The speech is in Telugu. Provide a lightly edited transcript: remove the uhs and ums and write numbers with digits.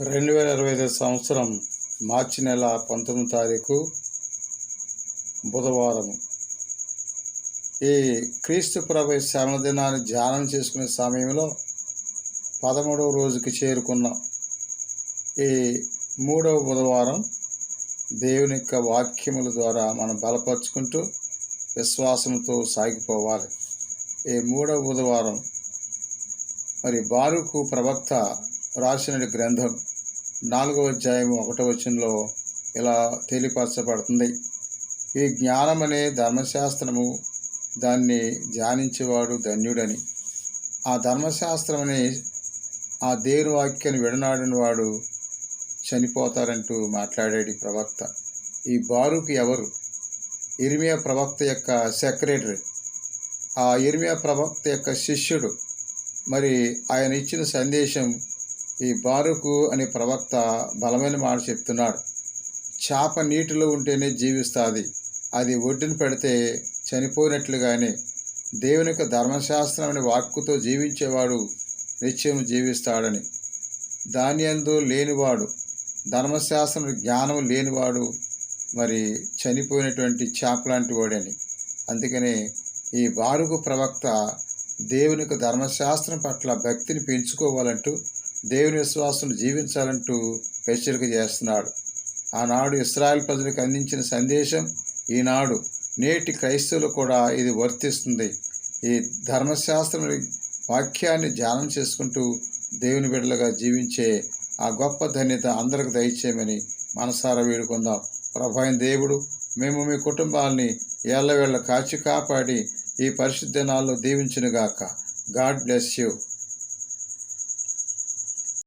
2025 సంవత్సరం మార్చి నెల 19వ తారీఖు బుధవారము. ఈ క్రీస్తు ప్రభు శ్రమణ దినాన్ని ధ్యానం చేసుకునే సమయంలో 13వ రోజుకి చేరుకున్నాం. ఈ 3వ బుధవారం దేవుని యొక్క వాక్యముల ద్వారా మనం బలపరుచుకుంటూ విశ్వాసంతో సాగిపోవాలి. ఈ 3వ బుధవారం బారూకు ప్రవక్త రాసిన గ్రంథం 4వ అధ్యాయం 1వ వచనంలో ఇలా తెలియపరచబడుతుంది. ఈ జ్ఞానం అనే ధర్మశాస్త్రము, దాన్ని ధ్యానించేవాడు ధన్యుడని. ఆ ధర్మశాస్త్రం అనే ఆ దేవుని వాక్యాన్ని విడనాడిన వాడు చనిపోతారంటూ మాట్లాడాడు ప్రవక్త. ఈ బారూకు ఎవరు? ఇర్మియా ప్రవక్త యొక్క సెక్రటరీ, ఆ ఇర్మియా ప్రవక్త యొక్క శిష్యుడు. ఆయన ఇచ్చిన సందేశం, ఈ బారూకు అనే ప్రవక్త బలమైన మాట చెప్తున్నాడు. చేప నీటిలో ఉంటేనే జీవిస్తుంది, అది ఒడ్డున పెడితే చనిపోయినట్లుగానే దేవుని యొక్క ధర్మశాస్త్రం అనే వాక్కుతో జీవించేవాడు నిత్యం జీవిస్తాడని. దాని యందు లేనివాడు, ధర్మశాస్త్రం జ్ఞానం లేనివాడు చనిపోయినటువంటి చేప లాంటి వాడని. అందుకనే ఈ బారూకు ప్రవక్త దేవుని యొక్క ధర్మశాస్త్రం పట్ల భక్తిని పెంచుకోవాలంటూ, దేవుని విశ్వాసం జీవించాలంటూ హెచ్చరిక చేస్తున్నాడు. ఆనాడు ఇశ్రాయేల్ ప్రజలకు అందించిన సందేశం ఈనాడు నేటి క్రైస్తవులు కూడా ఇది వర్తిస్తుంది. ఈ ధర్మశాస్త్రం వాక్యాన్ని ధ్యానం చేసుకుంటూ దేవుని బిడ్డలుగా జీవించే ఆ గొప్ప ధన్యత అందరికి దయచేయమని మనసారా వేడుకుందాం. ప్రభు అయిన దేవుడు మేము మీ కుటుంబాలని ఏళ్ళవేళ్ళ కాచి కాపాడి ఈ పరిశుద్ధ దినాల్లో దీవించునుగాక. God bless you.